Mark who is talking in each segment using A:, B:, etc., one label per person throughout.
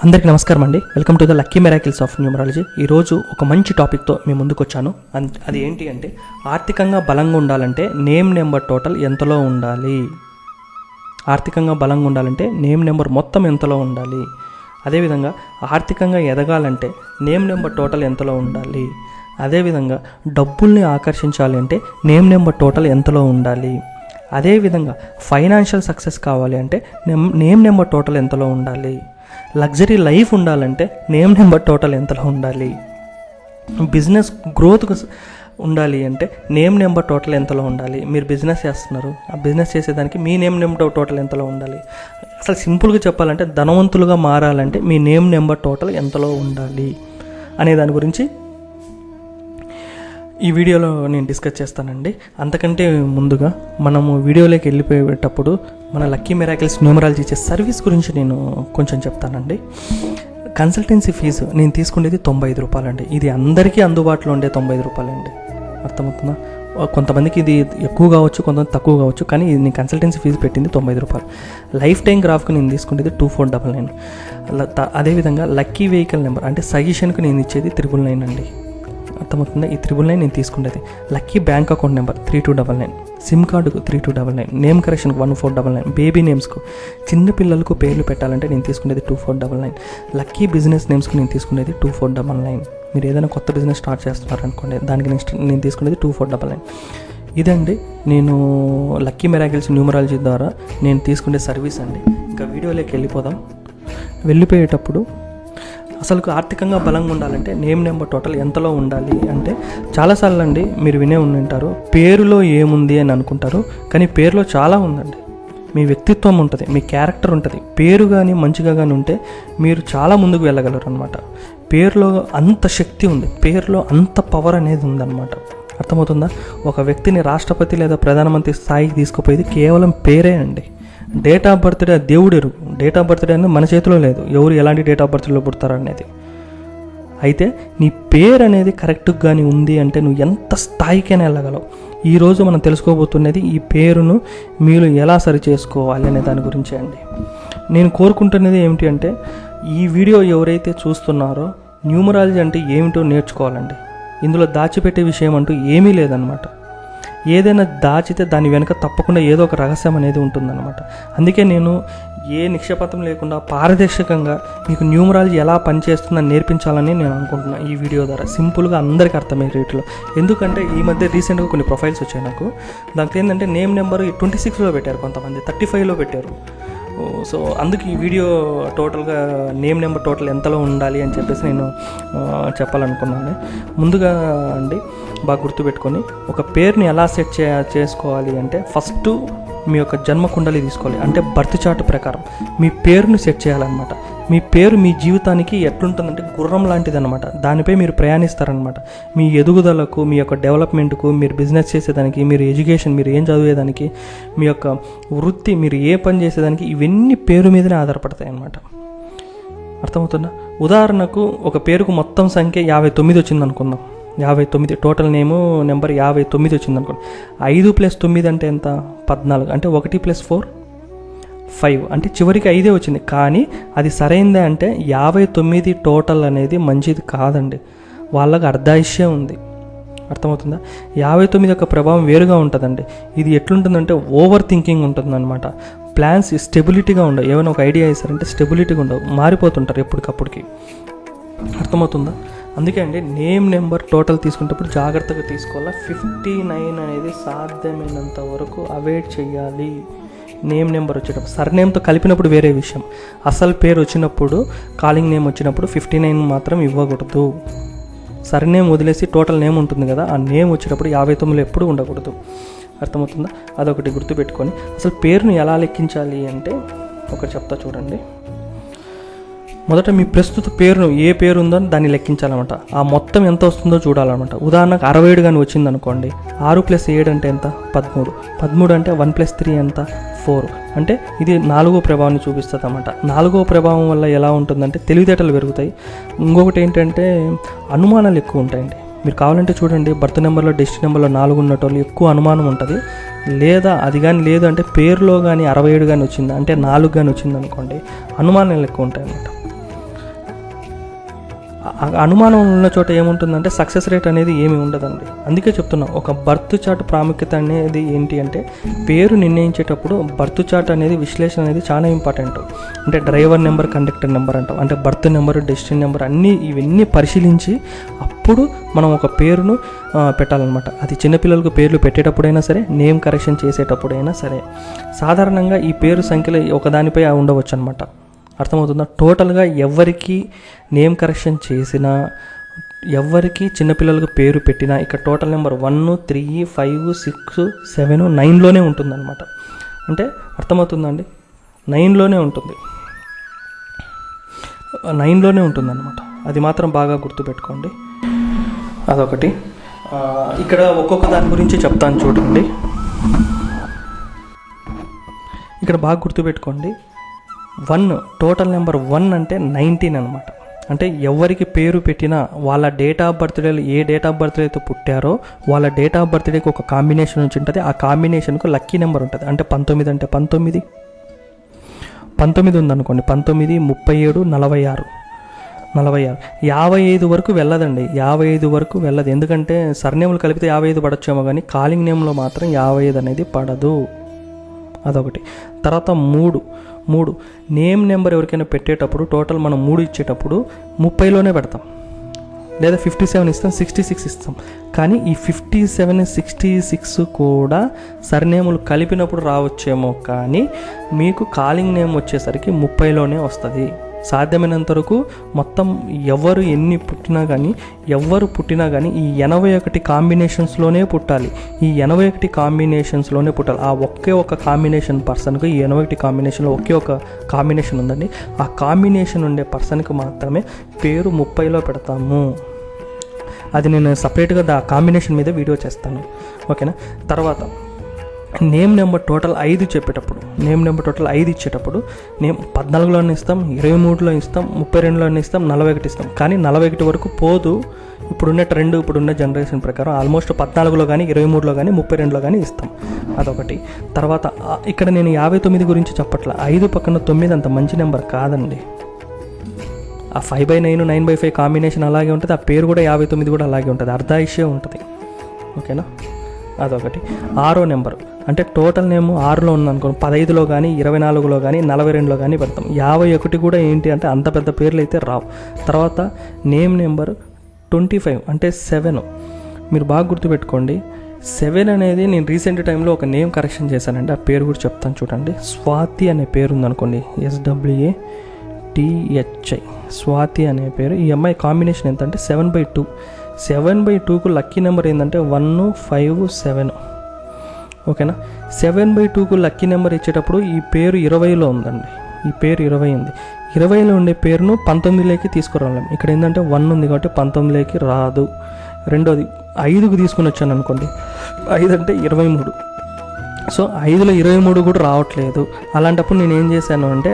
A: అందరికీ నమస్కారం అండి. Welcome to the lucky miracles of numerology. ఈరోజు ఒక మంచి టాపిక్తో మీ ముందుకు వచ్చాను. అది ఏంటి అంటే, ఆర్థికంగా బలంగా ఉండాలంటే నేమ్ నెంబర్ టోటల్ ఎంతలో ఉండాలి. ఆర్థికంగా బలంగా ఉండాలంటే నేమ్ నెంబర్ మొత్తం ఎంతలో ఉండాలి. అదేవిధంగా ఆర్థికంగా ఎదగాలంటే నేమ్ నెంబర్ టోటల్ ఎంతలో ఉండాలి. అదేవిధంగా డబ్బుల్ని ఆకర్షించాలి అంటే నేమ్ నెంబర్ టోటల్ ఎంతలో ఉండాలి. అదేవిధంగా ఫైనాన్షియల్ సక్సెస్ కావాలి అంటే నేమ్ నెంబర్ టోటల్ ఎంతలో ఉండాలి. లగ్జరీ లైఫ్ ఉండాలంటే నేమ్ నెంబర్ టోటల్ ఎంతలో ఉండాలి. బిజినెస్ గ్రోత్ ఉండాలి అంటే నేమ్ నెంబర్ టోటల్ ఎంతలో ఉండాలి. మీరు బిజినెస్ చేస్తున్నారు, ఆ బిజినెస్ చేసేదానికి మీ నేమ్ నెంబర్ టోటల్ ఎంతలో ఉండాలి. అసలు సింపుల్గా చెప్పాలంటే ధనవంతులుగా మారాలంటే మీ నేమ్ నెంబర్ టోటల్ ఎంతలో ఉండాలి అనే దాని గురించి ఈ వీడియోలో నేను డిస్కస్ చేస్తానండి. అంతకంటే ముందుగా మనము వీడియోలోకి వెళ్ళిపోయేటప్పుడు మన లక్కీ మిరాకిల్స్ న్యూమరాలజీ ఇచ్చే సర్వీస్ గురించి నేను కొంచెం చెప్తానండి. కన్సల్టెన్సీ ఫీజు నేను తీసుకునేది 95 రూపాయలండి. ఇది అందరికీ అందుబాటులో ఉండే 95 రూపాయలండి. అర్థమవుతుందా? కొంతమందికి ఇది ఎక్కువ కావచ్చు, కొంతమంది తక్కువ కావచ్చు, కానీ ఇది నేను కన్సల్టెన్సీ ఫీజు పెట్టింది 95 రూపాయలు. లైఫ్ టైం గ్రాఫ్కి నేను తీసుకునేది 2499. అదేవిధంగా లక్కీ వెహికల్ నెంబర్ అంటే సజెషన్కి నేను ఇచ్చేది 999 అండి. అర్థమవుతుందా? ఈ 999 నేను తీసుకునేది. Lucky bank account number 3299, SIM కార్డుకు 3299, నేమ్ కరెక్షన్కి 1499, బేబీ నేమ్స్కు చిన్నపిల్లలకు పేర్లు పెట్టాలంటే నేను తీసుకునేది 2499, లక్కీ బిజినెస్ నేమ్స్కు నేను తీసుకునేది 2499. మీరు ఏదైనా కొత్త బిజినెస్ స్టార్ట్ చేస్తున్నారనుకోండి, దానికి నెక్స్ట్ నేను తీసుకునేది 2499. ఇదండి నేను లక్కీ మిరాకిల్స్ న్యూమరాలజీ ద్వారా నేను తీసుకునే సర్వీస్ అండి. ఇంకా వీడియోలోకి వెళ్ళిపోయేటప్పుడు అసలు ఆర్థికంగా బలంగా ఉండాలంటే నేమ్ నెంబర్ టోటల్ ఎంతలో ఉండాలి అంటే, చాలాసార్లు అండి మీరు వినే ఉంటారు, పేరులో ఏముంది అని అనుకుంటారు. కానీ పేరులో చాలా ఉందండి. మీ వ్యక్తిత్వం ఉంటుంది, మీ క్యారెక్టర్ ఉంటుంది. పేరు కానీ మంచిగా కానీ ఉంటే మీరు చాలా ముందుకు వెళ్ళగలరు అనమాట. పేరులో అంత శక్తి ఉంది, పేరులో అంత పవర్ అనేది ఉందన్నమాట. అర్థమవుతుందా? ఒక వ్యక్తిని రాష్ట్రపతి లేదా ప్రధానమంత్రి స్థాయికి తీసుకుపోయేది కేవలం పేరే అండి. డేట్ ఆఫ్ బర్త్డే దేవుడు ఎరుగు. డేట్ ఆఫ్ బర్త్డే అనేది మన చేతిలో లేదు, ఎవరు ఎలాంటి డేట్ ఆఫ్ బర్త్డేలో పుడతారు అనేది. అయితే నీ పేరు అనేది కరెక్ట్గా కానీ ఉంది అంటే నువ్వు ఎంత స్థాయికైనా వెళ్ళగలవు. ఈరోజు మనం తెలుసుకోబోతున్నది ఈ పేరును మీరు ఎలా సరి చేసుకోవాలి అనే దాని గురించే అండి. నేను కోరుకుంటున్నది ఏమిటి అంటే, ఈ వీడియో ఎవరైతే చూస్తున్నారో న్యూమరాలజీ అంటే ఏమిటో నేర్చుకోవాలండి. ఇందులో దాచిపెట్టే విషయం అంటూ ఏమీ లేదనమాట. ఏదైనా దాచితే దాని వెనుక తప్పకుండా ఏదో ఒక రహస్యం అనేది ఉంటుందన్నమాట. అందుకే నేను ఏ నిక్షేపతం లేకుండా పారదర్శకంగా మీకు న్యూమరాలజీ ఎలా పనిచేస్తుందని నేర్పించాలని నేను అనుకుంటున్నాను ఈ వీడియో ద్వారా, సింపుల్గా అందరికీ అర్థమయ్యే రీతిలో. ఎందుకంటే ఈ మధ్య రీసెంట్గా కొన్ని ప్రొఫైల్స్ వచ్చాయి నాకు. దాంట్లో ఏంటంటే నేమ్ నెంబర్ 26లో పెట్టారు, కొంతమంది 35లో పెట్టారు. సో అందుకు ఈ వీడియో టోటల్గా నేమ్ నెంబర్ టోటల్ ఎంతలో ఉండాలి అని చెప్పేసి నేను చెప్పాలనుకున్నాను. ముందుగా అండి బాగా గుర్తుపెట్టుకొని, ఒక పేరుని ఎలా సెట్ చేసుకోవాలి అంటే, ఫస్ట్ మీ యొక్క జన్మ కుండలి తీసుకోవాలి. అంటే బర్త్ చార్ట్ ప్రకారం మీ పేరుని సెట్ చేయాలన్నమాట. మీ పేరు మీ జీవితానికి ఎట్లుంటుందంటే గుర్రం లాంటిది అనమాట. దానిపై మీరు ప్రయాణిస్తారనమాట. మీ ఎదుగుదలకు, మీ యొక్క డెవలప్మెంట్కు, మీరు బిజినెస్ చేసేదానికి, మీరు ఎడ్యుకేషన్, మీరు ఏం చదివేదానికి, మీ యొక్క వృత్తి, మీరు ఏ పని చేసేదానికి, ఇవన్నీ పేరు మీదనే ఆధారపడతాయి అన్నమాట. అర్థమవుతుందా? ఉదాహరణకు ఒక పేరుకు మొత్తం సంఖ్య 59 వచ్చింది అనుకుందాం. 59 టోటల్ నెంబర్ 59 వచ్చింది అనుకోండి. 5 + 9 అంటే ఎంత? 14. అంటే 1 + 4 5. అంటే చివరికి 5 వచ్చింది. కానీ అది సరైందే అంటే 59 టోటల్ అనేది మంచిది కాదండి. వాళ్ళకి అర్ధాయుష్యం ఉంది. అర్థమవుతుందా? 59 యొక్క ప్రభావం వేరుగా ఉంటుందండి. ఇది ఎట్లుంటుందంటే ఓవర్ థింకింగ్ ఉంటుందన్నమాట. ప్లాన్స్ స్టెబిలిటీగా ఉండవు. ఏమైనా ఒక ఐడియా వేస్తారంటే స్టెబిలిటీగా ఉండవు, మారిపోతుంటారు ఎప్పటికప్పటికి. అర్థమవుతుందా? అందుకే అండి నేమ్ నెంబర్ టోటల్ తీసుకునేటప్పుడు జాగ్రత్తగా తీసుకోవాలా. 59 అనేది సాధ్యమైనంత వరకు అవాయిడ్ చేయాలి. నేమ్ నెంబర్ వచ్చేటప్పుడు సర్నేమ్తో కలిపినప్పుడు వేరే విషయం. అసలు పేరు వచ్చినప్పుడు, కాలింగ్ నేమ్ వచ్చినప్పుడు 59 మాత్రం ఇవ్వకూడదు. సర్నేమ్ వదిలేసి టోటల్ నేమ్ ఉంటుంది కదా, ఆ నేమ్ వచ్చేటప్పుడు 59లో ఎప్పుడు ఉండకూడదు. అర్థమవుతుందా? అదొకటి గుర్తుపెట్టుకొని, అసలు పేరును ఎలా లెక్కించాలి అంటే ఒకటి చెప్తా చూడండి. మొదట మీ ప్రస్తుత పేరును ఏ పేరు ఉందో దాన్ని లెక్కించాలన్నమాట. ఆ మొత్తం ఎంత వస్తుందో చూడాలన్నమాట. ఉదాహరణకు 67 కానీ వచ్చింది అనుకోండి. 6 + 7 అంటే ఎంత? 13. 13 అంటే 1 + 3 ఎంత? 4. అంటే ఇది 4వ ప్రభావాన్ని చూపిస్తుంది అన్నమాట. 4వ ప్రభావం వల్ల ఎలా ఉంటుందంటే తెలివితేటలు పెరుగుతాయి. ఇంకొకటి ఏంటంటే అనుమానాలు ఎక్కువ ఉంటాయండి. మీరు కావాలంటే చూడండి, బర్త్ నెంబర్లో, డెస్టినీ నెంబర్లో 4 ఉన్నటోళ్ళు ఎక్కువ అనుమానం ఉంటుంది. లేదా అది కానీ లేదు అంటే పేరులో కానీ 67 కానీ వచ్చింది అంటే 4 కానీ వచ్చింది అనుకోండి, అనుమానాలు ఎక్కువ ఉంటాయి అన్నమాట. అనుమానం ఉన్న చోట ఏముంటుందంటే సక్సెస్ రేట్ అనేది ఏమీ ఉండదండి. అందుకే చెప్తున్నా, ఒక బర్త్ చార్ట్ ప్రాముఖ్యత అనేది ఏంటి అంటే పేరు నిర్ణయించేటప్పుడు బర్త్ చార్ట్ అనేది విశ్లేషణ అనేది చాలా ఇంపార్టెంట్. అంటే డ్రైవర్ నెంబర్, కండక్టర్ నెంబర్ అంటాం, అంటే బర్త్ నెంబర్, డెస్టినీ నెంబర్ ఇవన్నీ పరిశీలించి అప్పుడు మనం ఒక పేరును పెట్టాలన్నమాట. అది చిన్నపిల్లలకు పేర్లు పెట్టేటప్పుడైనా సరే, నేమ్ కరెక్షన్ చేసేటప్పుడైనా సరే. సాధారణంగా ఈ పేరు సంఖ్యలు ఒకదానిపై ఉండవచ్చు అనమాట. అర్థమవుతుందా? టోటల్గా ఎవరికి నేమ్ కరెక్షన్ చేసినా, ఎవరికి చిన్నపిల్లలకు పేరు పెట్టినా ఇక్కడ టోటల్ నెంబర్ 1, 3, 5, 6, 7, 9లోనే ఉంటుందన్నమాట. అంటే అర్థమవుతుందండి, 9లోనే ఉంటుంది, 9లోనే ఉంటుందన్నమాట. అది మాత్రం బాగా గుర్తుపెట్టుకోండి. అదొకటి. ఇక్కడ ఒక్కొక్క దాని గురించి చెప్తాను చూడండి. ఇక్కడ బాగా గుర్తుపెట్టుకోండి. 1 టోటల్ నెంబర్ 1 అంటే 19 అనమాట. అంటే ఎవరికి పేరు పెట్టినా వాళ్ళ డేట్ ఆఫ్ బర్త్డేలు ఏ డేట్ ఆఫ్ బర్త్డే అయితే పుట్టారో వాళ్ళ డేట్ ఆఫ్ బర్త్డేకి ఒక కాంబినేషన్ నుంచి ఉంటుంది. ఆ కాంబినేషన్కు లక్కీ నెంబర్ ఉంటుంది. అంటే 19 అంటే 19 ఉందనుకోండి, 19, 37, 46, 55 వరకు వెళ్ళదండి. 55 వరకు వెళ్ళదు. ఎందుకంటే సర్నేములు కలిపితే 55 పడొచ్చేమో, కానీ కాలింగ్ నేమ్లో మాత్రం 55 అనేది పడదు. అదొకటి. తర్వాత 3 నేమ్ నెంబర్ ఎవరికైనా పెట్టేటప్పుడు టోటల్ మనం 3 ఇచ్చేటప్పుడు 30లోనే పెడతాం, లేదా 57 ఇస్తాం, 66 ఇస్తాం. కానీ ఈ 57, 66 కూడా సర్నేములు కలిపినప్పుడు రావచ్చేమో, కానీ మీకు కాలింగ్ నేమ్ వచ్చేసరికి 30లోనే వస్తుంది. సాధ్యమైనంత వరకు మొత్తం ఎవరు పుట్టినా కానీ ఈ 81 కాంబినేషన్స్లోనే పుట్టాలి. ఈ 81 కాంబినేషన్స్లోనే పుట్టాలి. ఆ ఒకే ఒక కాంబినేషన్ పర్సన్కు ఈ 81 కాంబినేషన్లో ఒకే ఒక కాంబినేషన్ ఉందండి. ఆ కాంబినేషన్ ఉండే పర్సన్కి మాత్రమే పేరు 30లో పెడతాము. అది నేను సపరేట్గా ఆ కాంబినేషన్ మీద వీడియో చేస్తాను, ఓకేనా. తర్వాత నేమ్ నెంబర్ టోటల్ 5 చెప్పేటప్పుడు, నేమ్ నెంబర్ టోటల్ 5 ఇచ్చేటప్పుడు నేమ్ 14లోనే ఇస్తాం, 23లో ఇస్తాం, 32లోనే ఇస్తాం, 41 ఇస్తాం. కానీ 41 వరకు పోదు. ఇప్పుడున్న జనరేషన్ ప్రకారం ఆల్మోస్ట్ 14లో కానీ, 23లో కానీ, 32లో కానీ ఇస్తాం. అదొకటి. తర్వాత ఇక్కడ నేను 59 గురించి చెప్పట్లా. 5 పక్కన 9 అంత మంచి నెంబర్ కాదండి. ఆ 5/9, 9/5 కాంబినేషన్ అలాగే ఉంటుంది. ఆ పేరు కూడా 59 కూడా అలాగే ఉంటుంది. అర్ధాయిషే ఉంటుంది, ఓకేనా. అదొకటి. 6వ నెంబర్ అంటే టోటల్ నేమ్ 6లో ఉందనుకోండి, 15లో కానీ, 24లో కానీ, 42లో కానీ పెడతాం. 51 కూడా ఏంటి అంటే అంత పెద్ద పేర్లు అయితే రావు. తర్వాత నేమ్ నెంబర్ 25 అంటే 7. మీరు బాగా గుర్తుపెట్టుకోండి. 7 అనేది నేను రీసెంట్ టైంలో ఒక నేమ్ కరెక్షన్ చేశానండి. ఆ పేరు కూడా చెప్తాను చూడండి. స్వాతి అనే పేరు ఉందనుకోండి, SWATHI, స్వాతి అనే పేరు. ఈ అమ్మాయి కాంబినేషన్ ఎంత అంటే 7/2. 7/2కు లక్కీ నెంబర్ ఏంటంటే 1, 5, 7, ఓకేనా. 7/2కు లక్కీ నెంబర్ ఇచ్చేటప్పుడు ఈ పేరు 20లో ఉందండి. ఈ పేరు 20 ఉంది. 20లో ఉండే పేరును 19లోకి తీసుకురాలేం. ఇక్కడ ఏంటంటే 1 ఉంది కాబట్టి 19లోకి రాదు. రెండోది 5కు తీసుకుని వచ్చాను అనుకోండి, 5 అంటే 23. సో 5లో 23 కూడా రావట్లేదు. అలాంటప్పుడు నేను ఏం చేశాను అంటే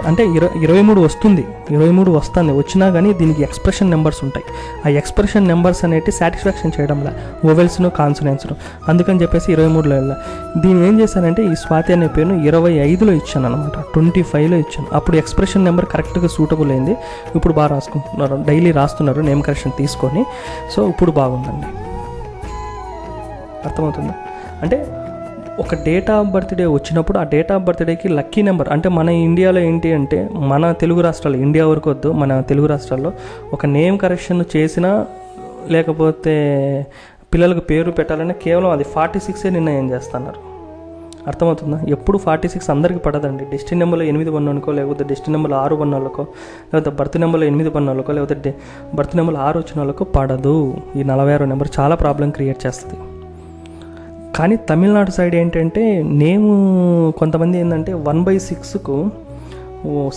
A: 23 వస్తుంది, 23 వస్తుంది. వచ్చినా కానీ దీనికి ఎక్స్ప్రెషన్ నెంబర్స్ ఉంటాయి. ఆ ఎక్స్ప్రెషన్ నెంబర్స్ అనేవి సాటిస్ఫాక్షన్ చేయడంలా, ఓవెల్స్ను, కాన్సనెంట్స్ను. అందుకని చెప్పేసి 23లో వెళ్ళా. దీన్ని ఏం చేశానంటే ఈ స్వాతి అనే పేరును 25లో ఇచ్చాను అనమాట, 25లో ఇచ్చాను. అప్పుడు ఎక్స్ప్రెషన్ నెంబర్ కరెక్ట్గా సూటబుల్ అయింది. ఇప్పుడు బాగా రాసుకుంటున్నారు, డైలీ రాస్తున్నారు నేమ్ కరెక్షన్ తీసుకొని. సో ఇప్పుడు బాగుందండి. అర్థమవుతుందా? అంటే ఒక డేట్ ఆఫ్ బర్త్డే వచ్చినప్పుడు ఆ డేట్ ఆఫ్ బర్త్డేకి లక్కీ నెంబర్, అంటే మన ఇండియాలో ఏంటి అంటే మన తెలుగు రాష్ట్రాల్లో, ఇండియా వరకు వద్దు, మన తెలుగు రాష్ట్రాల్లో ఒక నేమ్ కరెక్షన్ చేసినా లేకపోతే పిల్లలకు పేరు పెట్టాలని కేవలం అది 46 నిర్ణయం చేస్తున్నారు. అర్థమవుతుందా? ఎప్పుడు 46 అందరికీ పడదండి. డెస్టినీ నెంబర్లో 8 ఉన్నోనుకో, లేకపోతే డెస్టినీ నెంబర్లో 6 ఉన్నోళ్ళకో, లేకపోతే బర్త్ నెంబర్లో 8 ఉన్నోళ్ళకో, లేకపోతే బర్త్ నెంబర్లో 6 వచ్చిన వాళ్ళకో పడదు. ఈ 46 నెంబర్ చాలా ప్రాబ్లం క్రియేట్ చేస్తుంది. కానీ తమిళనాడు సైడ్ ఏంటంటే నేము కొంతమంది ఏంటంటే 1/6కు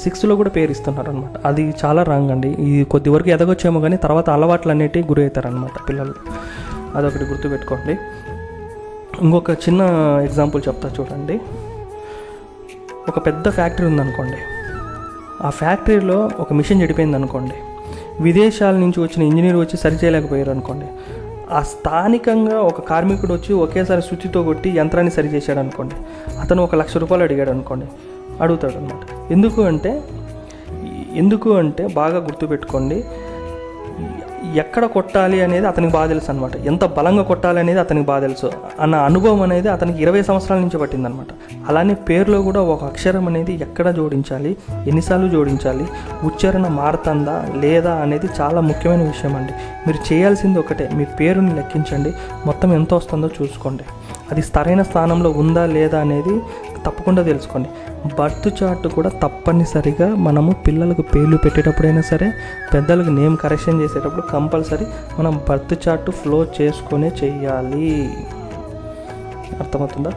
A: 6లో కూడా పేరు ఇస్తున్నారు అనమాట. అది చాలా రాంగ్ అండి. ఇది కొద్ది వరకు ఎదగొచ్చేమో కానీ తర్వాత అలవాట్లు అనేటివి గురి అవుతారనమాట పిల్లలు. అదొకటి గుర్తుపెట్టుకోండి. ఇంకొక చిన్న ఎగ్జాంపుల్ చెప్తా చూడండి. ఒక పెద్ద ఫ్యాక్టరీ ఉందనుకోండి, ఆ ఫ్యాక్టరీలో ఒక మిషన్ చెడిపోయింది అనుకోండి, విదేశాల నుంచి వచ్చిన ఇంజనీర్ వచ్చి సరి చేయలేకపోయారు అనుకోండి, ఆ స్థానికంగా ఒక కార్మికుడు వచ్చి ఒకేసారి స్విచ్తో కొట్టి యంత్రాన్ని సరి చేశాడు అనుకోండి, అతను 1 లక్ష రూపాయలు అడిగాడు అనుకోండి, అడుగుతాడు అనమాట. ఎందుకు అంటే బాగా గుర్తుపెట్టుకోండి, ఎక్కడ కొట్టాలి అనేది అతనికి బాగా తెలుసు అనమాట. ఎంత బలంగా కొట్టాలి అనేది అతనికి బాగా తెలుసు అన్న అనుభవం అనేది అతనికి 20 సంవత్సరాల నుంచి పట్టిందనమాట. అలానే పేరులో కూడా ఒక అక్షరం అనేది ఎక్కడ జోడించాలి, ఎన్నిసార్లు జోడించాలి, ఉచ్చారణ మారుతుందా లేదా అనేది చాలా ముఖ్యమైన విషయం అండి. మీరు చేయాల్సింది ఒకటే, మీ పేరుని లెక్కించండి, మొత్తం ఎంత వస్తుందో చూసుకోండి. అది సరైన స్థానంలో ఉందా లేదా అనేది తప్పకుండా తెలుసుకోండి. బర్త్ చార్ట్ కూడా తప్పనిసరిగా మనము పిల్లలకు పేర్లు పెట్టేటప్పుడైనా సరే, పెద్దలకు నేమ్ కరెక్షన్ చేసేటప్పుడు కంపల్సరీ మనం బర్త్ చార్ట్ ఫ్లో చేసుకొనే చెయ్యాలి. అర్థమవుతుందా?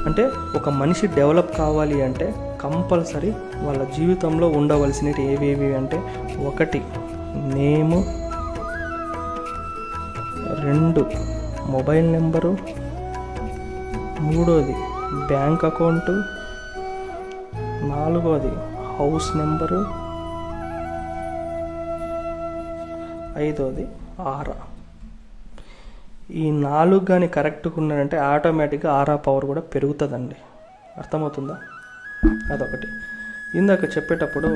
A: అంటే ఒక మనిషి డెవలప్ కావాలి అంటే కంపల్సరీ వాళ్ళ జీవితంలో ఉండవలసినవి ఏవేవి అంటే, 1 నేము, 2 mobile number, 3 bank account, 4 house number, 5 ఆరా. ఈ 4 కానీ కరెక్ట్గా ఉన్నాడంటే ఆటోమేటిక్గా ఆరా పవర్ కూడా పెరుగుతుందండి. అర్థమవుతుందా? అదొకటి. ఇందాక చెప్పేటప్పుడు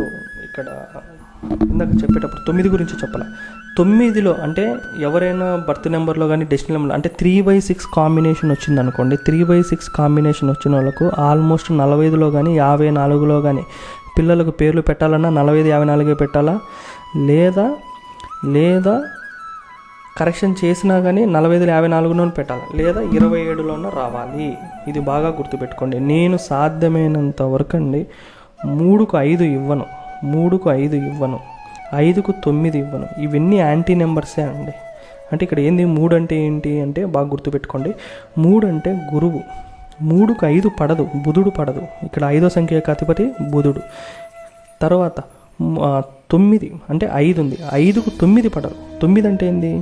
A: 9 గురించి చెప్పాలి. 9లో అంటే ఎవరైనా బర్త్ నెంబర్లో కానీ డెస్టినీ నెంబర్లో అంటే 3/6 కాంబినేషన్ వచ్చింది అనుకోండి. 3/6 కాంబినేషన్ వచ్చిన వాళ్ళకు ఆల్మోస్ట్ 45లో కానీ 54లో కానీ పిల్లలకు పేర్లు పెట్టాలన్నా 45, 54 పెట్టాలా, లేదా కరెక్షన్ చేసినా కానీ 45, 54లోనే పెట్టాలి, లేదా 27లోనే రావాలి. ఇది బాగా గుర్తుపెట్టుకోండి. నేను సాధ్యమైనంత వరకు అండి 3కు 5 ఇవ్వను, 5కు 9 ఇవ్వను. ఇవన్నీ యాంటీ నెంబర్సే అండి. అంటే ఇక్కడ ఏంది 3 అంటే ఏంటి అంటే బాగా గుర్తుపెట్టుకోండి. 3 అంటే గురువు. 3కు 5 పడదు, బుధుడు పడదు. ఇక్కడ 5వ సంఖ్యకు అధిపతి బుధుడు. తర్వాత 9 అంటే 5 ఉంది, 5కు 9 పడదు. 9 అంటే ఏంది?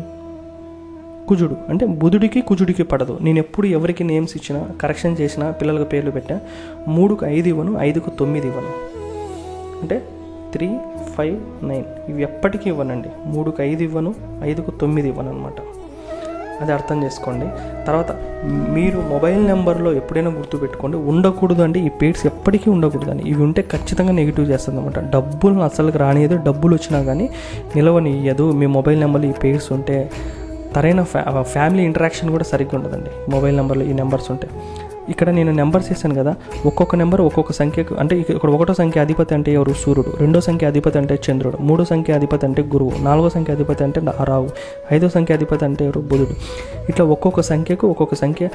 A: కుజుడు. అంటే బుధుడికి కుజుడికి పడదు. నేను ఎప్పుడు ఎవరికి నేమ్స్ ఇచ్చినా, కరెక్షన్ చేసినా, పిల్లలకు పేర్లు పెట్టినా 3కు 5 ఇవ్వను, 5కు 9 ఇవ్వను. అంటే 3, 5, 9 ఇవి ఎప్పటికీ ఇవ్వనండి. 3కు 5 ఇవ్వను, 5కు 9 ఇవ్వను అనమాట. అది అర్థం చేసుకోండి. తర్వాత మీరు మొబైల్ నెంబర్లో ఎప్పుడైనా గుర్తుపెట్టుకోండి, ఉండకూడదు అంటే ఈ పేర్స్ ఎప్పటికీ ఉండకూడదండి. ఇవి ఉంటే ఖచ్చితంగా నెగిటివ్ చేస్తుంది అనమాట. డబ్బులను అసలుకి రానియదు, డబ్బులు వచ్చినా కానీ నిలవనియ్యదు. మీ మొబైల్ నెంబర్లో ఈ పేర్స్ ఉంటే తరైన ఫ్యామిలీ ఇంటరాక్షన్ కూడా సరిగ్గా ఉండదండి మొబైల్ నెంబర్లో ఈ నెంబర్స్ ఉంటే. ఇక్కడ నేను నెంబర్స్ వేసాను కదా, ఒక్కొక్క నెంబర్ ఒక్కొక్క సంఖ్యకు అంటే ఇక్కడ 1వ సంఖ్య అధిపతి అంటే ఎవరు? సూర్యుడు. 2వ సంఖ్య అధిపతి అంటే చంద్రుడు. 3వ సంఖ్య అధిపతి అంటే గురువు. 4వ సంఖ్య అధిపతి అంటే రావు. 5వ సంఖ్య అధిపతి అంటే ఎవరు? బుధుడు. ఇట్లా ఒక్కొక్క సంఖ్యకు ఒక్కొక్క సంఖ్య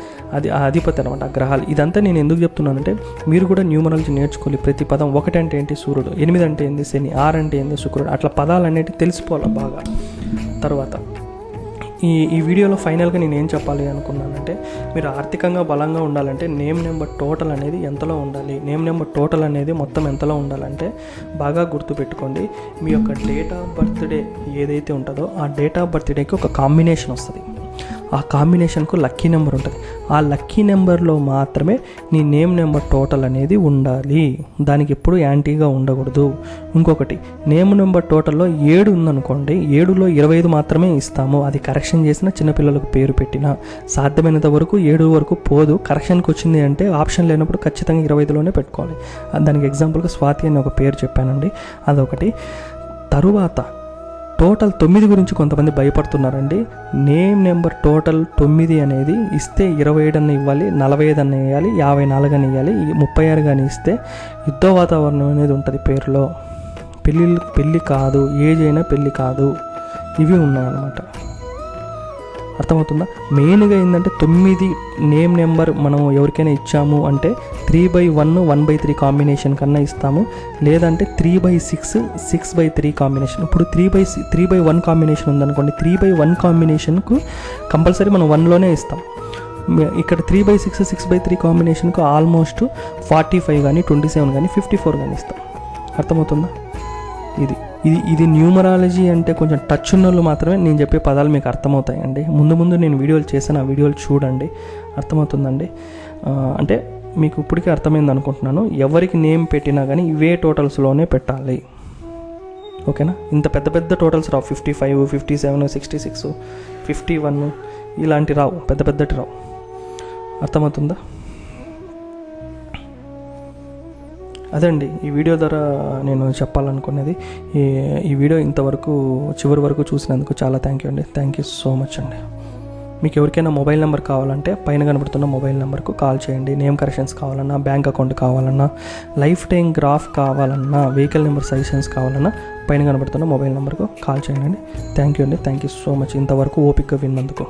A: అధిపతి అనమాట, గ్రహాలు. ఇదంతా నేను ఎందుకు చెప్తున్నానంటే మీరు కూడా న్యూమరాలజీ నేర్చుకోవాలి. ప్రతి పదం 1 అంటే ఏంటి? సూర్యుడు. 8 అంటే ఏంది? శని. 6 అంటే ఏంది? శుక్రుడు. అట్లా పదాలు అనేవి తెలిసిపోవాలి బాగా. తర్వాత ఈ వీడియోలో ఫైనల్గా నేను ఏం చెప్పాలి అనుకున్నానంటే, మీరు ఆర్థికంగా బలంగా ఉండాలంటే నేమ్ నెంబర్ టోటల్ అనేది ఎంతలో ఉండాలి, నేమ్ నెంబర్ టోటల్ అనేది మొత్తం ఎంతలో ఉండాలంటే బాగా గుర్తుపెట్టుకోండి. మీ యొక్క డేట్ ఆఫ్ బర్త్డే ఏదైతే ఉంటుందో ఆ డేట్ ఆఫ్ బర్త్డేకి ఒక కాంబినేషన్ వస్తుంది. ఆ కాంబినేషన్కు లక్కీ నెంబర్ ఉంటుంది. ఆ లక్కీ నెంబర్లో మాత్రమే నీ నేమ్ నెంబర్ టోటల్ అనేది ఉండాలి. దానికి ఎప్పుడు యాంటీగా ఉండకూడదు. ఇంకొకటి, నేమ్ నెంబర్ టోటల్లో 7 ఉందనుకోండి, 7లో 25 మాత్రమే ఇస్తాము. అది కరెక్షన్ చేసిన చిన్నపిల్లలకు పేరు పెట్టినా సాధ్యమైనంత వరకు 7 వరకు పోదు. కరెక్షన్కి వచ్చింది అంటే ఆప్షన్ లేనప్పుడు ఖచ్చితంగా 25లోనే పెట్టుకోవాలి. దానికి ఎగ్జాంపుల్గా స్వాతి అని ఒక పేరు చెప్పానండి, అదొకటి. తరువాత టోటల్ 9 గురించి కొంతమంది భయపడుతున్నారండి. నేమ్ నెంబర్ టోటల్ 9 అనేది ఇస్తే 27 అన్న ఇవ్వాలి, 45 అన్న ఇవ్వాలి, 54 అని ఇవ్వాలి, 36 కానీ ఇస్తే యుద్ధ వాతావరణం అనేది ఉంటుంది పేరులో. పెళ్ళి కాదు, ఏజ్ అయినా పెళ్ళి కాదు, ఇవి ఉన్నాయన్నమాట. అర్థమవుతుందా? మెయిన్గా ఏంటంటే 9 నేమ్ నెంబర్ మనం ఎవరికైనా ఇచ్చాము అంటే 3/1, 1/3 కాంబినేషన్ కన్నా ఇస్తాము. లేదంటే 3/6, 6/3 కాంబినేషన్. ఇప్పుడు 3/1 కాంబినేషన్ ఉందనుకోండి, 3/1 కాంబినేషన్కు కంపల్సరీ మనం 1లోనే ఇస్తాం. ఇక్కడ 3/6, 6/3 కాంబినేషన్కు ఆల్మోస్ట్ 45 కానీ 27 కానీ 54 కానీ ఇస్తాం. అర్థమవుతుందా? ఇది న్యూమరాలజీ అంటే కొంచెం టచ్ ఉన్న వాళ్ళు మాత్రమే నేను చెప్పే పదాలు మీకు అర్థమవుతాయండి. ముందు నేను వీడియోలు చేశాను, ఆ వీడియోలు చూడండి, అర్థమవుతుందండి. అంటే మీకు ఇప్పటికే అర్థమైంది అనుకుంటున్నాను. ఎవరికి నేమ్ పెట్టినా కానీ ఇవే టోటల్స్లోనే పెట్టాలి, ఓకేనా? ఇంత పెద్ద టోటల్స్ రావు. 55, 57, 66, 51 ఇలాంటి రావు, పెద్దటి రావు. అర్థమవుతుందా? అదండి ఈ వీడియో ద్వారా నేను చెప్పాలనుకున్నది. ఈ వీడియో ఇంతవరకు చివరి వరకు చూసినందుకు చాలా థ్యాంక్ యూ అండి. థ్యాంక్ యూ సో మచ్ అండి. మీకు ఎవరికైనా మొబైల్ నెంబర్ కావాలంటే పైన కనబడుతున్న మొబైల్ నెంబర్కు కాల్ చేయండి. నేమ్ కరెక్షన్స్ కావాలన్నా, బ్యాంక్ అకౌంట్ కావాలన్నా, లైఫ్ టైం గ్రాఫ్ కావాలన్నా, వెహికల్ నెంబర్ సజెషన్స్ కావాలన్నా పైన కనబడుతున్న మొబైల్ నెంబర్కు కాల్ చేయండి. థ్యాంక్ యూ అండి. థ్యాంక్ యూ సో మచ్ ఇంతవరకు ఓపికగా విన్నందుకు.